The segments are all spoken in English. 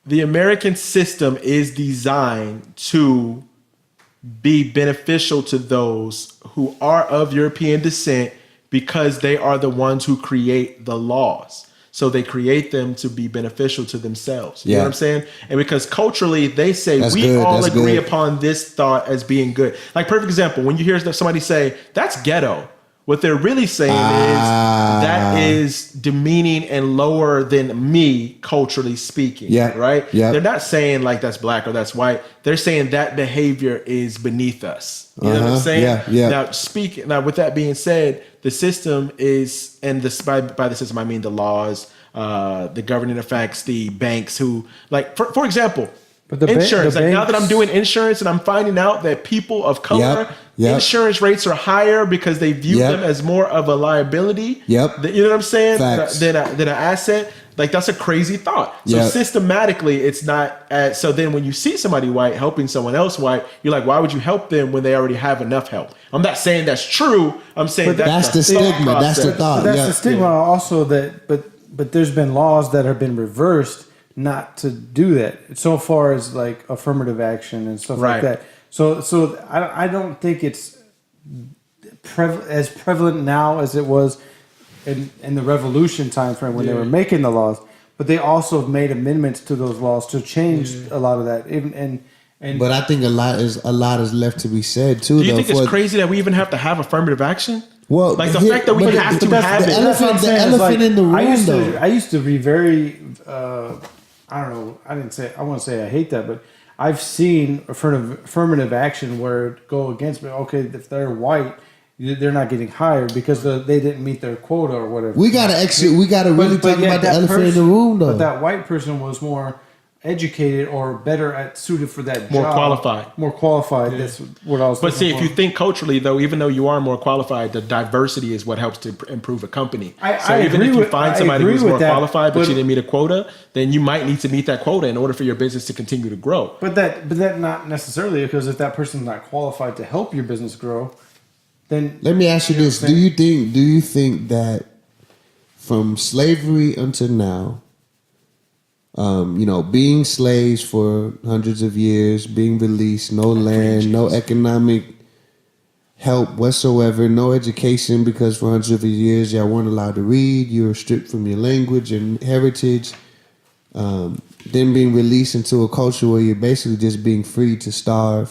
the American system is designed to be beneficial to those who are of European descent because they are the ones who create the laws. So they create them to be beneficial to themselves. You know what I'm saying? And because culturally they say we all agree upon this thought as being good. Like perfect example, when you hear somebody say that's ghetto, what they're really saying is that is demeaning and lower than me culturally speaking. Yeah. Right? Yeah. They're not saying like that's black or that's white. They're saying that behavior is beneath us. You know what I'm saying? Yeah. Yeah. Now, with that being said, the system is, and by the system I mean the laws, the governing effects, the banks who, like for example, but insurance. Like now that I'm doing insurance and I'm finding out that people of color insurance rates are higher because they view them as more of a liability. You know what I'm saying? Than an asset. Like that's a crazy thought. So systematically, it's not. So then when you see somebody white helping someone else white, you're like, why would you help them when they already have enough help? I'm not saying that's true. I'm saying that's the stigma. That's the thought. But that's the stigma also that. But there's been laws that have been reversed not to do that, so far as like affirmative action and stuff like that. So I don't think it's as prevalent now as it was in the revolution time frame when they were making the laws. But they also have made amendments to those laws to change a lot of that. But I think a lot is left to be said too. Do you think it's crazy that we even have to have affirmative action? Well, like the fact that we have to have the elephant in the room. I used to be very. I don't know. I want to say I hate that, but I've seen affirmative action where it go against me. Okay, if they're white, they're not getting hired because they didn't meet their quota or whatever. We gotta really talk about the elephant in the room, though. But that white person was more educated or better suited for that more job. More qualified. That's what I was. But see, if you think culturally, though, even though you are more qualified, the diversity is what helps to improve a company. So even if you find somebody who's more qualified, but you didn't meet a quota, then you might need to meet that quota in order for your business to continue to grow. But that not necessarily, because if that person's not qualified to help your business grow, then let me ask you this: Do you think that from slavery until now? Being slaves for hundreds of years, being released, no land, no economic help whatsoever, no education because for hundreds of years y'all weren't allowed to read, you were stripped from your language and heritage, then being released into a culture where you're basically just being free to starve.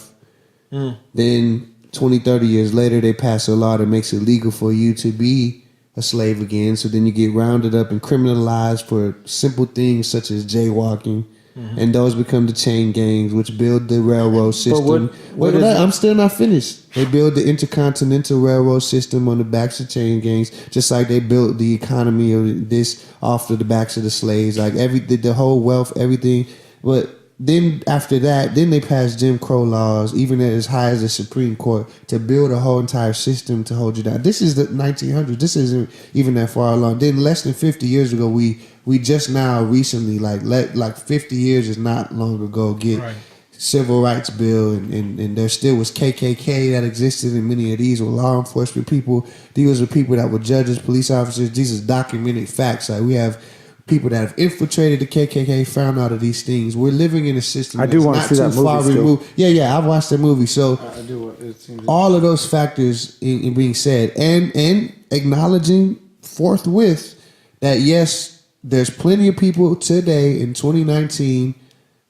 Then 20, 30 years later, they pass a law that makes it legal for you to be a slave again. So then you get rounded up and criminalized for simple things such as jaywalking. And those become the chain gangs, which build the railroad system. I'm still not finished. They build the intercontinental railroad system on the backs of chain gangs, just like they built the economy of this off of the backs of the slaves. Like the whole wealth, everything. But then after that, then they passed Jim Crow laws, even as high as the Supreme Court, to build a whole entire system to hold you down. This is the 1900s. This isn't even that far along. Then less than 50 years ago, we just now recently, like 50 years is not long ago, get civil rights bill, and there still was KKK that existed, and many of these were law enforcement people. These were people that were judges, police officers. These are documented facts. Like we have people that have infiltrated the KKK, found out of these things. We're living in a system that's not too far removed. Yeah, I've watched that movie. So I do. It seems all of those factors in being said, and acknowledging forthwith that yes, there's plenty of people today in 2019,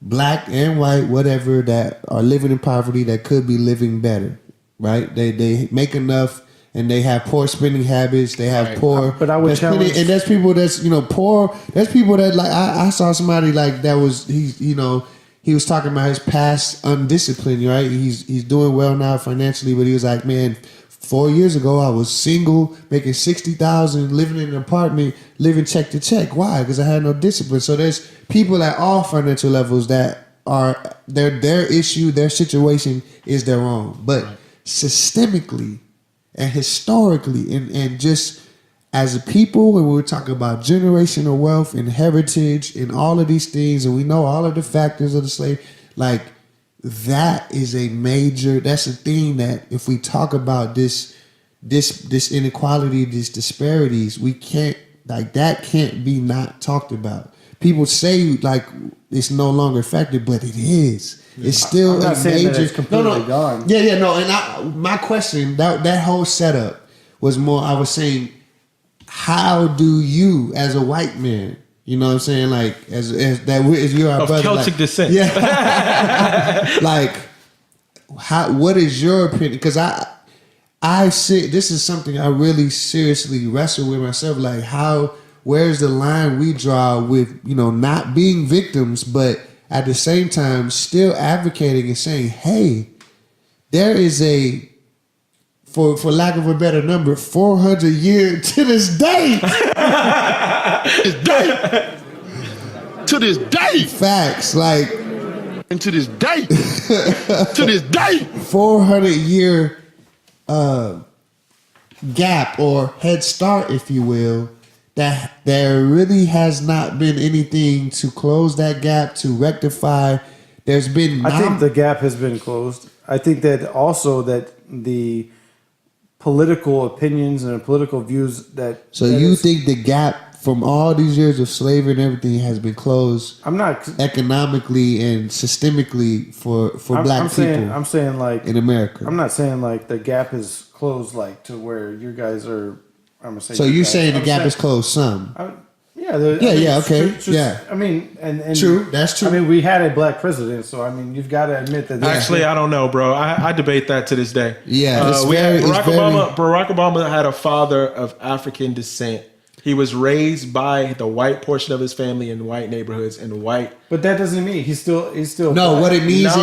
black and white, whatever, that are living in poverty that could be living better. Right? They make enough. And they have poor spending habits. They have poor. But I would challenge. And there's people that's poor. There's people that like I saw somebody like that was he was talking about his past undiscipline. Right, he's doing well now financially, but he was like, man, 4 years ago I was single, making $60,000, living in an apartment, living check to check. Why? Because I had no discipline. So there's people at all financial levels that are their issue, their situation is their own, but systemically. And historically, and just as a people, when we're talking about generational wealth and heritage and all of these things, and we know all of the factors of the slave, like that is that's a thing that if we talk about this inequality, these disparities, we can't, like that can't be not talked about. people say like it's no longer effective, but it is. It's still I'm not a saying major. that it's completely gone. Yeah, no. And my question that whole setup was more. I was saying, how do you, as a white man, you know what I'm saying, like as you're our Of brother, Celtic like, descent. yeah, like what is your opinion? Because I see this is something I really seriously wrestle with myself. Like where's the line we draw with, you know, not being victims, but at the same time still advocating and saying, hey, there is for lack of a better number, 400 years to this day. To this day. Facts, like, And to this day. To this day. 400-year gap or head start, if you will, that there really has not been anything to close that gap, to rectify. There's been I think the gap has been closed. I think that also that the political opinions and political views that. So you think the gap from all these years of slavery and everything has been closed? I'm not economically and systemically for black people. I'm saying like in America. I'm not saying like the gap is closed like to where you guys are. I'm gonna say. So you're saying the gap is closed some? Yeah. Okay. Yeah. I mean, and true. That's true. I mean, we had a black president, so I mean, you've got to admit that. Actually, I don't know, bro. I debate that to this day. Yeah, Barack Obama had a father of African descent. He was raised by the white portion of his family in white neighborhoods and white. But that doesn't mean he's still. No, what it means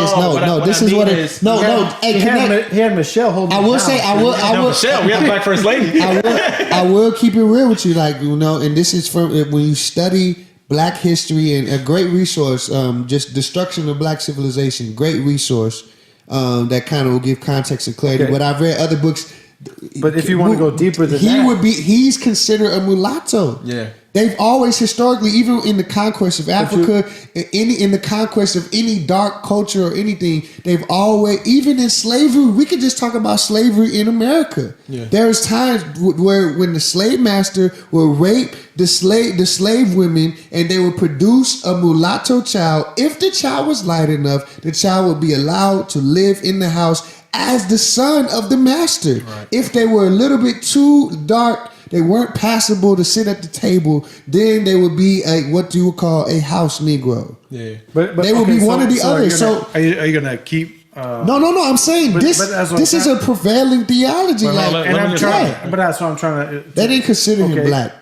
He had Michelle holding. I will say, I will. Michelle, we have a black first lady. I will keep it real with you, like, you know, and this is from when you study Black history, and a great resource, just Destruction of Black Civilization, great resource that kind of will give context and clarity. Okay. But I've read other books. But if you want to go deeper than that, he's considered a mulatto. Yeah. They've always historically, even in the conquest of Africa, in the conquest of any dark culture or anything, they've always, even in slavery, we could just talk about slavery in America. Yeah. There's times where when the slave master will rape the slave women, and they would produce a mulatto child. If the child was light enough, the child would be allowed to live in the house as the son of the master. Right. If they were a little bit too dark, they weren't passable to sit at the table, then they would be what you would call a house Negro. Yeah, but they would be one or the other. So are you gonna keep? No. I'm saying this is a prevailing theology. But that's what I'm trying to. They didn't consider him black.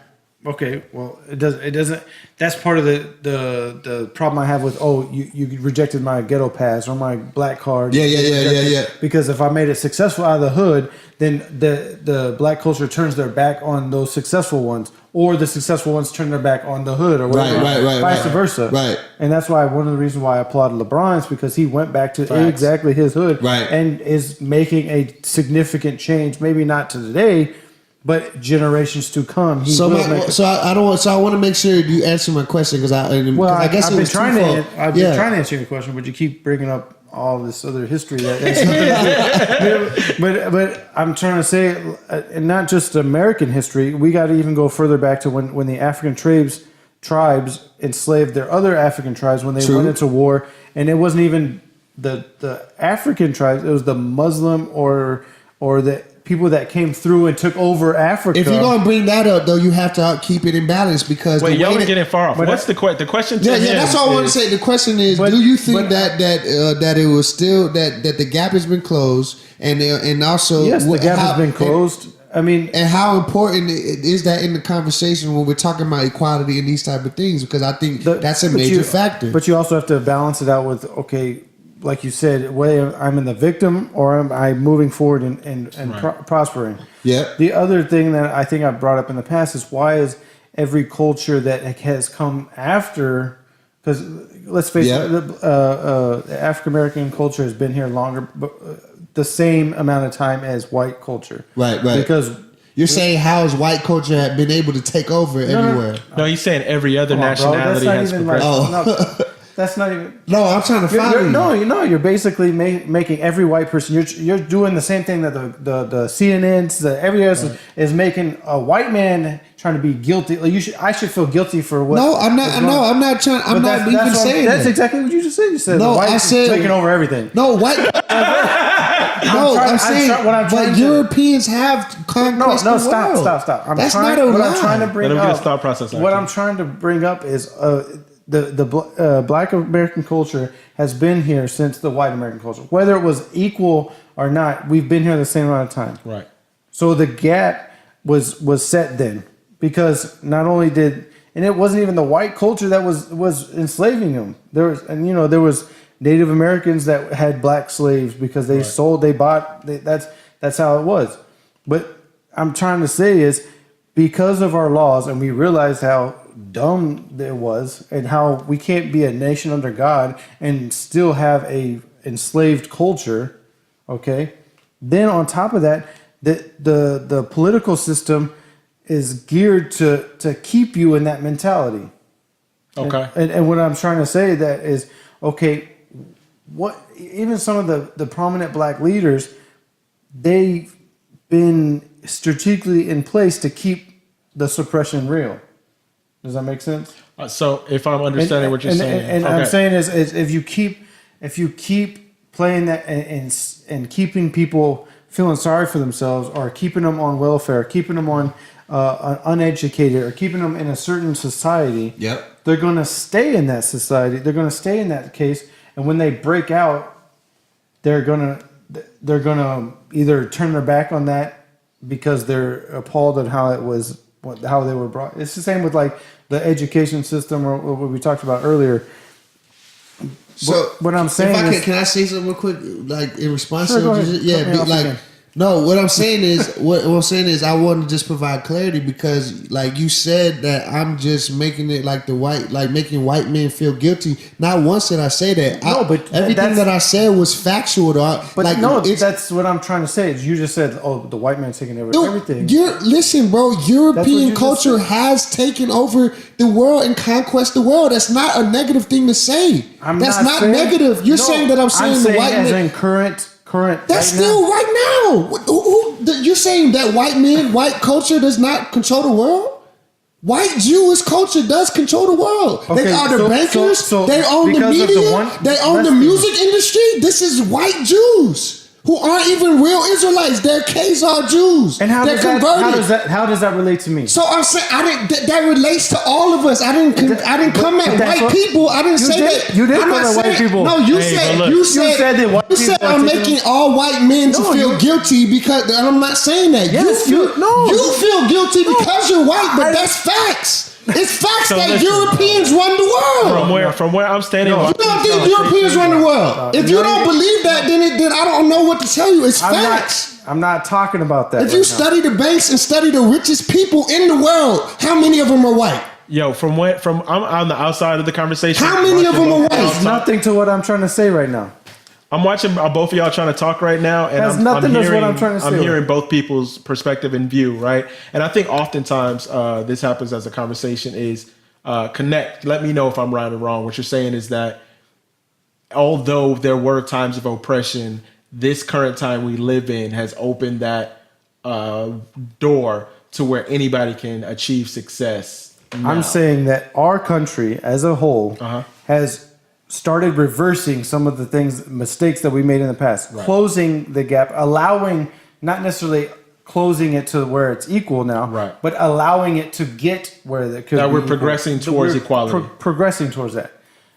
Okay, well, it doesn't. That's part of the problem I have with you rejected my ghetto pass or my black card. Yeah. Because if I made it successful out of the hood, then the black culture turns their back on those successful ones, or the successful ones turn their back on the hood, or whatever, vice versa. Right. And that's why one of the reasons why I applauded LeBron's, because he went back to exactly his hood, and is making a significant change. Maybe not to today, but generations to come. I want to make sure you answer my question, because I guess I've been trying to answer your question, but you keep bringing up all this other history that's but I'm trying to say, and not just American history, we got to even go further back to when the African tribes enslaved their other African tribes when they went into war, and it wasn't even the African tribes, it was the Muslim or the people that came through and took over Africa. If you're going to bring that up, though, you have to keep it in balance, because y'all are getting far off. What's the question? The question. Yeah, that's all I want to say. The question is, do you think that it was still that the gap has been closed, and also yes, the gap has been closed. And how important is that in the conversation when we're talking about equality and these type of things? Because I think that's a major factor. But you also have to balance it out with, okay, like you said, whether I'm in the victim or am I moving forward and prospering. Yeah. The other thing that I think I've brought up in the past is, why is every culture that has come after, because let's face it, the African American culture has been here longer, the same amount of time as white culture. Right. Because you're saying, how has white culture been able to take over everywhere? No, he's saying every other nationality has progressed. That's not even. No, I'm trying to follow you. No, you're basically making every white person. You're doing the same thing that the CNNs, every other is making a white man trying to be guilty. Like I should feel guilty for what. No, I'm not. No, I'm not trying. I'm not even saying that. That's exactly what you just said. You said no, I said taking over everything. No, what? I'm saying. But Europeans have conquest the world. Stop. That's not a lie. What I'm trying to bring Let him up. get a thought process. What I'm trying to bring up is the Black American culture has been here since the white American culture. Whether it was equal or not, we've been here the same amount of time. Right. So the gap was set then, because not only and it wasn't even the white culture that was enslaving them. There was Native Americans that had black slaves because they sold, they bought. That's how it was. But I'm trying to say is because of our laws, and we realized how dumb it was, and how we can't be a nation under God and still have a enslaved culture. Okay, then on top of that, the political system is geared to keep you in that mentality. Okay. And what I'm trying to say that is, okay, what even some of the prominent black leaders, they've been strategically in place to keep the suppression real. Does that make sense? So if I'm understanding what you're saying, and I'm saying is if you keep playing that and keeping people feeling sorry for themselves, or keeping them on welfare, keeping them on uneducated, or keeping them in a certain society, they're going to stay in that society. They're going to stay in that case, and when they break out, they're going to either turn their back on that because they're appalled at how they were brought. It's the same with like the education system, or what we talked about earlier. So what I'm saying can I say something real quick, like in response sure, to what you just, no, what I'm saying is I want to just provide clarity, because like you said that I'm just making it like making white men feel guilty. Not once did I say that. But everything that I said was factual. That's what I'm trying to say. Is you just said, oh, the white man's taking over everything. Listen, bro, European culture has taken over the world and conquest the world. That's not a negative thing to say. That's not negative. You're saying that I'm saying the white man in current. That's still right now. You're saying that white culture does not control the world? White Jewish culture does control the world. Okay, they are the bankers. They own the media. They own the music industry. This is white Jews who aren't even real Israelites. They're Khazar Jews. And how does that relate to me? So I'm saying that relates to all of us. I didn't come at white people. I didn't say that. You did come at white people. No, you said that white people I'm making all white men to feel guilty because I'm not saying that. Yes, you feel guilty because you're white, but that's facts. It's facts that Europeans run the world. From where I'm standing, you don't think Europeans run the world? If you don't believe that, then I don't know what to tell you. It's facts. I'm not talking about that. If you study the banks and study the richest people in the world, how many of them are white? Yo, I'm on the outside of the conversation. How many of them are white? There's nothing to what I'm trying to say right now. I'm watching both of y'all trying to talk right now, and I'm hearing both people's perspective and view, right? And I think oftentimes this happens as a conversation is connect. Let me know if I'm right or wrong. What you're saying is that although there were times of oppression, this current time we live in has opened that door to where anybody can achieve success. Now. I'm saying that our country as a whole has started reversing some of the mistakes that we made in the past, closing the gap, allowing, not necessarily closing it to where it's equal now, but allowing it to get where it could be. That we're progressing towards equality. Progressing towards that.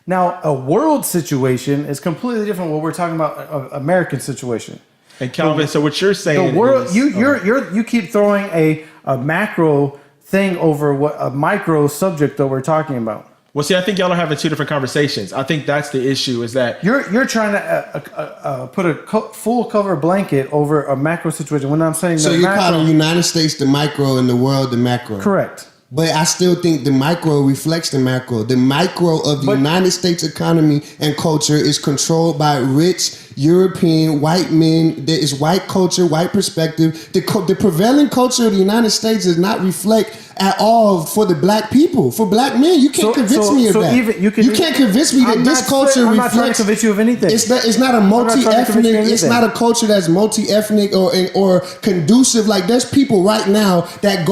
Now, a world situation is completely different from what we're talking about, an American situation. And Calvin, so what you're saying the world, is... You keep throwing a macro thing over what a micro subject that we're talking about. Well, see, I think y'all are having two different conversations. I think that's the issue, is that you're trying to put a full cover blanket over a macro situation. When I'm saying so, you're calling the United States the micro and the world the macro. Correct. But I still think the micro reflects the macro. The micro of the United States economy and culture is controlled by rich European white men. There is white culture, white perspective. The prevailing culture of the United States does not reflect at all for the black people, for black men. You can't convince me of that. You can't convince me that this culture I'm not reflects. trying to convince you of anything. It's not a multi-ethnic. It's not a culture that's multi-ethnic or conducive. Like there's people right now that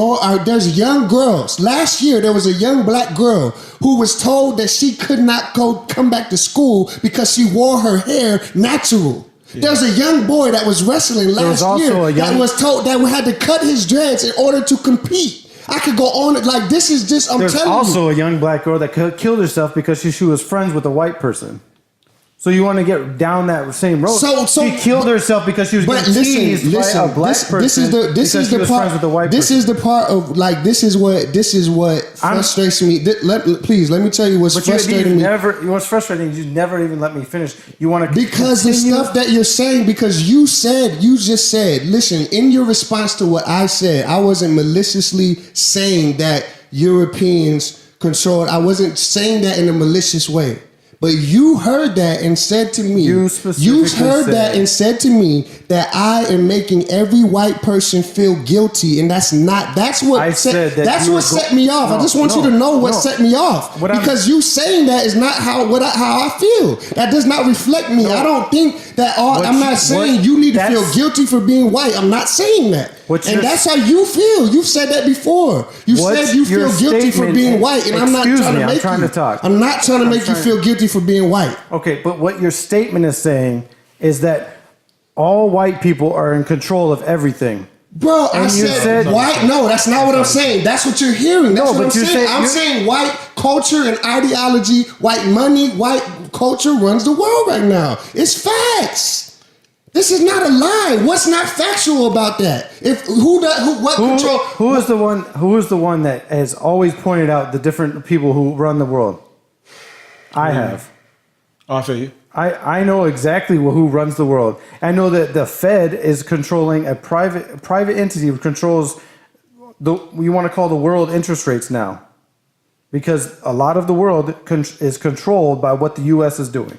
there's young girls. Last year there was a young black girl who was told that she could not come back to school because she wore her hair natural. Yeah. There was a young boy that was wrestling last year that was told that we had to cut his dreads in order to compete. I could go on it like this is just. There's also a young black girl that killed herself because she was friends with a white person. So you want to get down that same road? So she killed herself because she was getting teased by a black person. This is the part. This is the part of like this is what frustrates me. Please let me tell you what's frustrating me. What's frustrating is you never even let me finish. You want to because the stuff that you're saying. Because you just said. Listen, in your response to what I said, I wasn't maliciously saying that Europeans controlled. I wasn't saying that in a malicious way. But you heard that and said to me, said to me that I am making every white person feel guilty, and that's what set me off. I just want you to know what set me off because you saying that is not how I feel. That does not reflect me. I don't think that. I'm not saying you need to feel guilty for being white. I'm not saying that. And that's how you feel. You've said that before. You said you feel guilty for being white, and I'm not trying to talk. I'm not trying to make you feel guilty for being white. Okay, but what your statement is saying is that all white people are in control of everything. Bro, I said white. No, that's not what I'm saying. That's what you're hearing. That's what I'm saying. I'm saying white culture and ideology, white money, white culture runs the world right now. It's facts. This is not a lie. What's not factual about that? Who is the one that has always pointed out the different people who run the world? I have. I feel you. I know exactly who runs the world. I know that the Fed is controlling a private entity who controls you want to call the world interest rates now, because a lot of the world is controlled by what the U.S. is doing.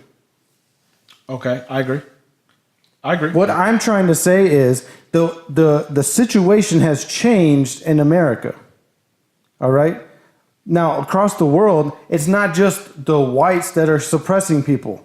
Okay, I agree. What I'm trying to say is the situation has changed in America. All right? Now, across the world, it's not just the whites that are suppressing people.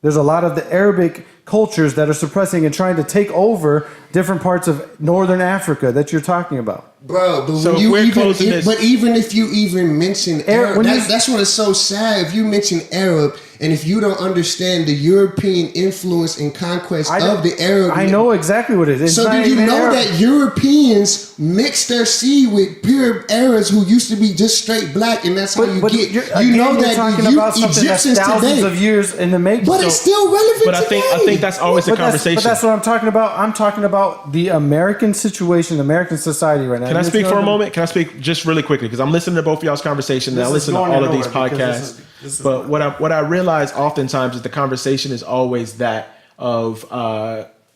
There's a lot of the Arabic cultures that are suppressing and trying to take over different parts of northern Africa that you're talking about. Bro, but even if you even mention Arab, that's what is so sad. If you mention Arab, and if you don't understand the European influence and conquest of the Arab, I know exactly what it is. So did you know that Europeans mixed their seed with pure Arabs who used to be just straight black, and that's how you get. You know that Egyptians thousands of years in the making. But it's still relevant. But I think that's always a conversation. But that's what I'm talking about. I'm talking about the American situation, American society right now. Can I speak for a moment? Can I speak just really quickly? Because I'm listening to both of y'all's conversation and I listen to all of these podcasts. But what I realize oftentimes is the conversation is always that of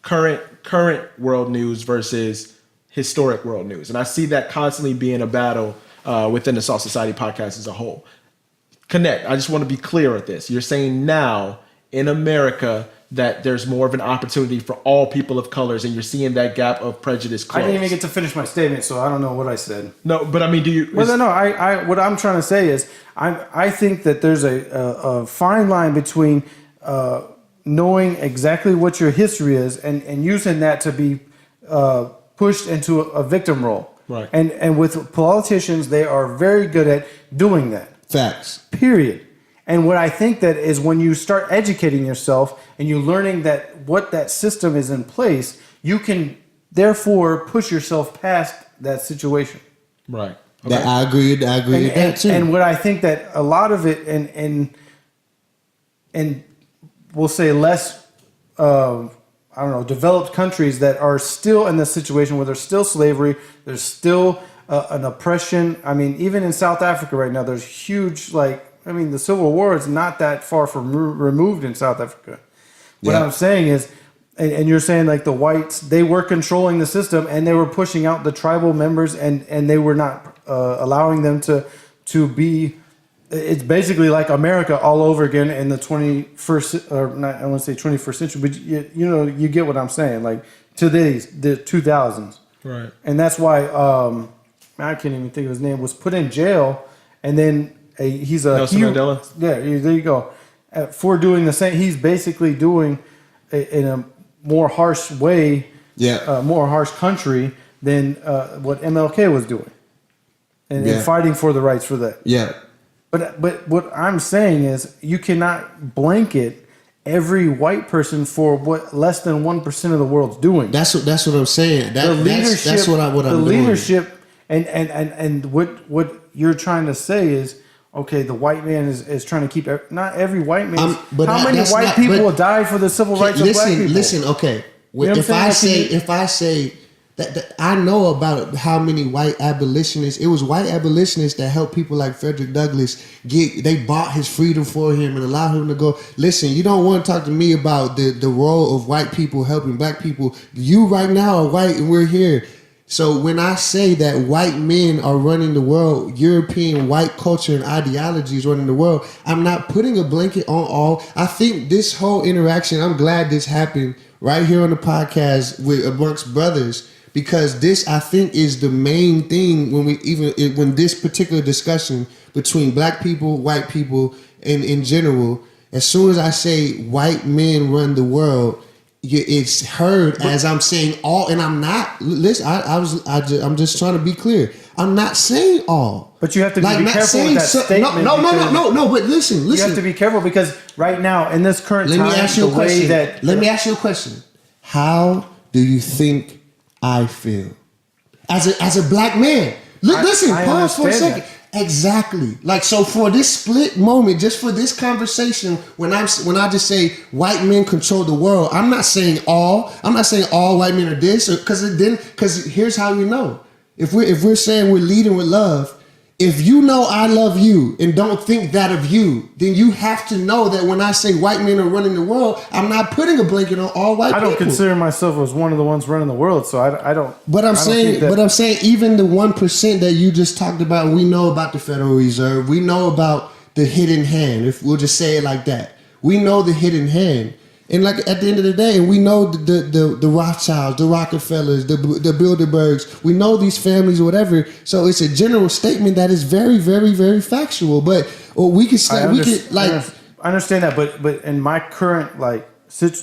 current world news versus historic world news. And I see that constantly being a battle within the S.A.L.T Society podcast as a whole. Connect. I just want to be clear at this. You're saying now in America that there's more of an opportunity for all people of colors, and you're seeing that gap of prejudice close. I didn't even get to finish my statement, so I don't know what I said. No, but I mean, do you? What I'm trying to say is, I think that there's a fine line between knowing exactly what your history is and using that to be pushed into a victim role. Right. And with politicians, they are very good at doing that. Facts. Period. And what I think that is when you start educating yourself and you're learning that what that system is in place, you can therefore push yourself past that situation. Right. Okay. That I agree with that too. And what I think that a lot of it and we'll say less developed countries that are still in this situation where there's still slavery, there's still an oppression. I mean, even in South Africa right now, there's huge the Civil War is not that far from removed in South Africa. What I'm saying is, and you're saying like the whites, they were controlling the system and they were pushing out the tribal members and they were not allowing them to be. It's basically like America all over again in the 21st, or not, I want to say 21st century, but you get what I'm saying. Like today's the 2000s, right? And that's why I can't even think of his name, was put in jail, and then he's a Nelson Mandela? Yeah, there you go. For doing the same, he's basically doing in a more harsh way, more harsh country than what MLK was doing, and fighting for the rights for that. Yeah. But what I'm saying is you cannot blanket every white person for what less than 1% of the world's doing. That's what I'm saying. The leadership, that's what I'm the doing. leadership, and what you're trying to say is, okay, the white man is trying to keep not every white man. How many white people died for the civil rights of black people? Listen, okay. You know If I say that I know about how many white abolitionists. It was white abolitionists that helped people like Frederick Douglass they bought his freedom for him and allowed him to go. Listen, you don't want to talk to me about the role of white people helping black people. You right now are white and we're here. So when I say that white men are running the world, European white culture and ideology is running the world, I'm not putting a blanket on all. I think this whole interaction, I'm glad this happened right here on the podcast with amongst brothers. Because this, I think, is the main thing when this particular discussion between black people, white people, and in general, as soon as I say white men run the world, it's heard as I'm saying all, and I'm not. Listen, I'm just trying to be clear. I'm not saying all. But you have to be careful with that statement. No. But listen. You have to be careful because right now in this current time, Let me ask you a question. How do you think I feel as a black man? Listen, pause for a second. That. Exactly. Like, so for this split moment, just for this conversation, when I just say white men control the world, I'm not saying all. I'm not saying all white men are this, because here's how you know. If we're saying we're leading with love, if you know I love you and don't think that of you, then you have to know that when I say white men are running the world, I'm not putting a blanket on all white people. I don't consider myself as one of the ones running the world, so I don't. But I'm saying even the 1% that you just talked about, we know about the Federal Reserve, we know about the hidden hand. If we'll just say it like that, we know the hidden hand. And like at the end of the day, we know the Rothschilds, the Rockefellers, the Bilderbergs. We know these families or whatever. So it's a general statement that is very, very, very factual. But we could say I understand that, but in my current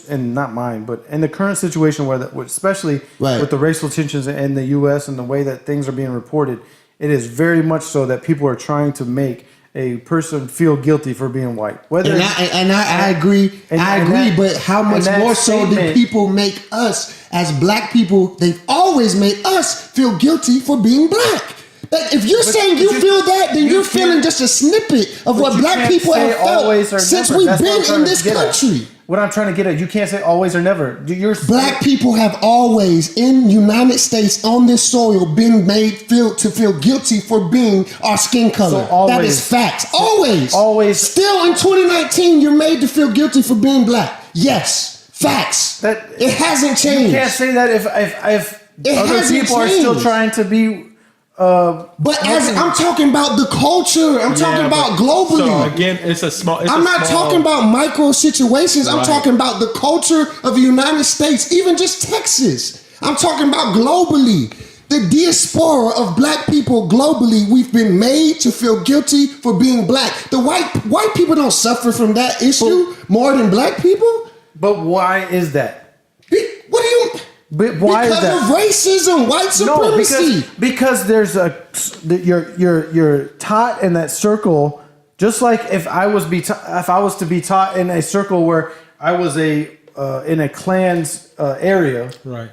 and not mine, but in the current situation especially with the racial tensions in the U.S. and the way that things are being reported, it is very much so that people are trying to make a person feel guilty for being white. I agree. But how much more so do people make us as black people? They've always made us feel guilty for being black. Like, if you're saying you feel that, then you're feeling just a snippet of what black people have felt since we've been in this country. What I'm trying to get at, you can't say always or never. Black people have always in United States on this soil been made feel guilty for being our skin color. So that is facts. Always. Still in 2019, you're made to feel guilty for being black. Yes, facts. It hasn't changed. You can't say that if other people are still trying to be. But as I'm talking about the culture, I'm talking about globally. So again, I'm not talking about micro situations. I'm talking about the culture of the United States, even just Texas. I'm talking about globally. The diaspora of black people globally, we've been made to feel guilty for being black. The white people don't suffer from that issue more than black people. But why is that? What do you? But why is that? Because of racism, white supremacy. No, because there's you're taught in that circle, just like if I was to be taught in a circle where I was in a clan's area, right.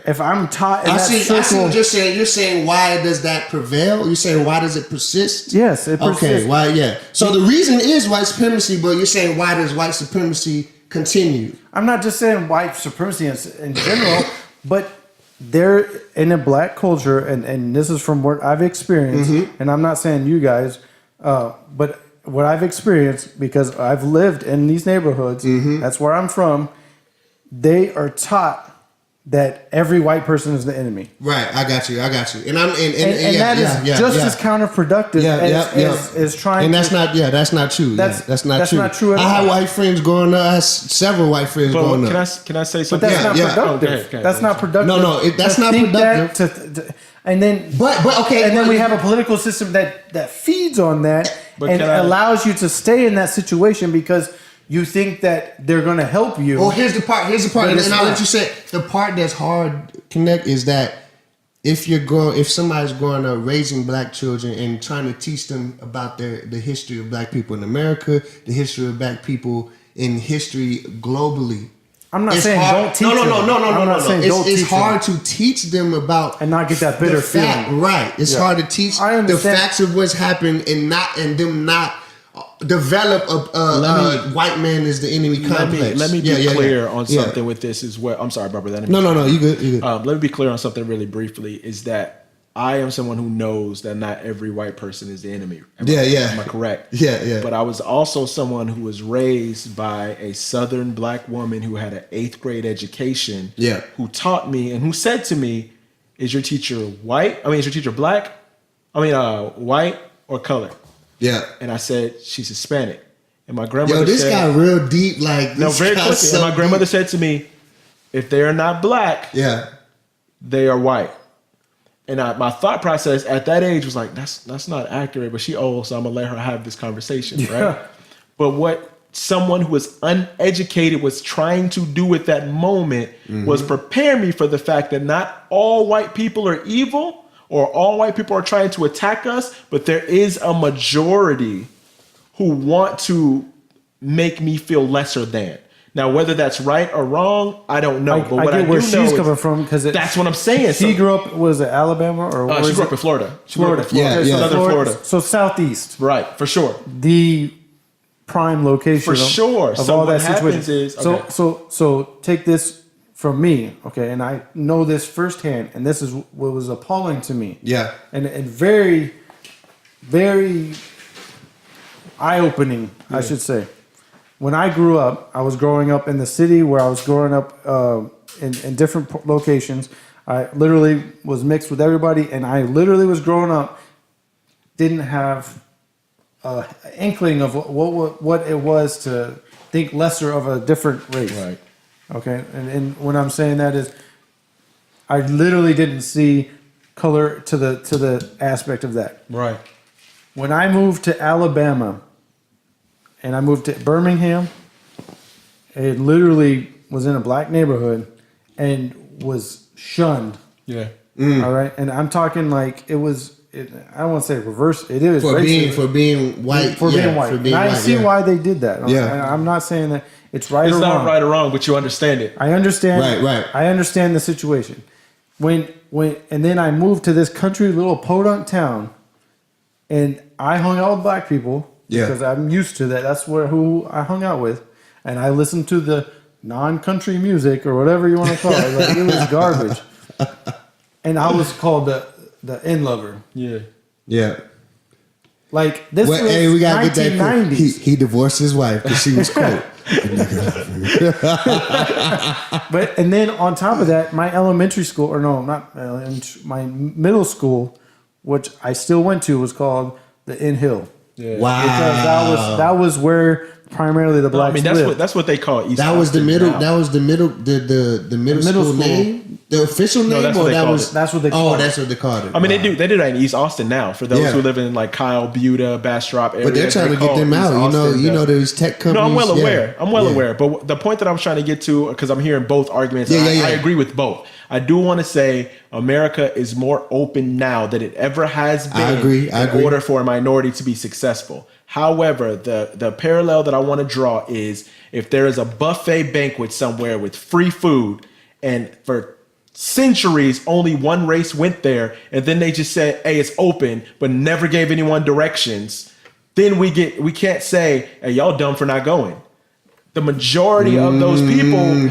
If I'm taught in that circle, I see what you're saying. You're saying why does that prevail? You're saying why does it persist? Yes, it persists. Okay, why? Yeah. So the reason is white supremacy, but you're saying why does white supremacy continue? I'm not just saying white supremacy in general, but they're in a black culture, and this is from what I've experienced, and I'm not saying you guys, but what I've experienced, because I've lived in these neighborhoods, that's where I'm from, they are taught that every white person is the enemy. Right, I got you. And that is just as counterproductive as trying. And that's not true. That's not true. I had white friends growing up. I had several white friends growing up. Can I say something? But that's not productive. That's not productive. No, that's not productive. And then, but okay, and then but- we have a political system that feeds on that But and can I- allows you to stay in that situation because you think that they're going to help you. Well, here's the part, But and it's I'll not. let you say it. The part that's hard, Connect, is that if somebody's growing up raising black children and trying to teach them about the history of black people in America, the history of black people in history globally. I'm not It's saying hard. don't teach No. I'm not saying don't It's teach hard them. to teach them about And not get that bitter the fact, feeling. right? It's Yeah. hard to teach I the understand. facts of what's happened and them not develop a white man is the enemy complex. Let me be clear on Yeah. something with this as well. I'm sorry, Barbara. No, you good. Let me be clear on something really briefly. Is that I am someone who knows that not every white person is the enemy. Am I correct? Yeah. But I was also someone who was raised by a Southern black woman who had an 8th grade education. Yeah. Who taught me and who said to me, "Is your teacher white? I mean, is your teacher black? White or color?" Yeah. And I said, "She's Hispanic." And my grandmother Yo, this said, got real deep. Like, "No, this very got quickly." so And my grandmother deep. said to me, "If they are not black, Yeah. they are white." And my thought process at that age was like, that's not accurate, but she old, so I'm gonna let her have this conversation, right? But what someone who was uneducated was trying to do at that moment was prepare me for the fact that not all white people are evil or all white people are trying to attack us, but there is a majority who want to make me feel lesser than. Now, whether that's right or wrong, I don't know. But what I get where do know she's is coming from because that's what I'm saying. She grew up, was it Alabama or She grew up in Florida. She grew up in Florida. Florida. Yeah, Southern Florida. So southeast, Right, for sure. the prime location For sure. of So all what that happens situation. is- okay. So take this from me, okay, and I know this firsthand, and this is what was appalling to me. Yeah. And very, very eye-opening, I should say. When I grew up, I was growing up in the city where I was growing up in different locations. I literally was mixed with everybody, and I literally was growing up, didn't have an inkling of what it was to think lesser of a different race. Right. Okay, and when I'm saying that is, I literally didn't see color to the aspect of that. Right. When I moved to Alabama, and I moved to Birmingham, it literally was in a black neighborhood and was shunned. Yeah. All right, and I'm talking like it was. I don't want to say reverse. It is For racism. being white. For being white. For being And I white, see yeah. why they did that. Yeah. And I'm not saying that it's right It's or not wrong. right or wrong, but you understand it. I understand. Right. I understand the situation. When and then I moved to this country little podunk town, and I hung out with black people because I'm used to that. That's who I hung out with, and I listened to the non-country music or whatever you want to call it. Like, it was garbage, and I was called the N lover. Yeah. Yeah. Like this was Hey, we gotta get that. 1990s. He divorced his wife because she was quote. But and then on top of that, my elementary school, or no, not my middle school, which I still went to, was called the Inn Hill. Yeah. Wow. Because that was where primarily the No, I blacks mean that's lived. what they call East. That was the Austin middle. now. That was the middle school name. The official name, that's or what they that called was. it. That's what they Oh, called that's it. what they called it. I mean, Wow. they do that in East Austin now for those Yeah. who live in like Kyle, Buda, Bastrop area. But they're trying to get them out. You know, there's tech companies. No, I'm well yeah. aware. I'm well Yeah. aware. But the point that I'm trying to get to, because I'm hearing both arguments, Yeah, and yeah, I yeah. agree with both. I do want to say America is more open now than it ever has been I agree. in order for a minority to be successful. However, the parallel that I want to draw is if there is a buffet banquet somewhere with free food, and for centuries only one race went there, and then they just said, hey, it's open, but never gave anyone directions, then we can't say, hey, y'all dumb for not going. The majority of those people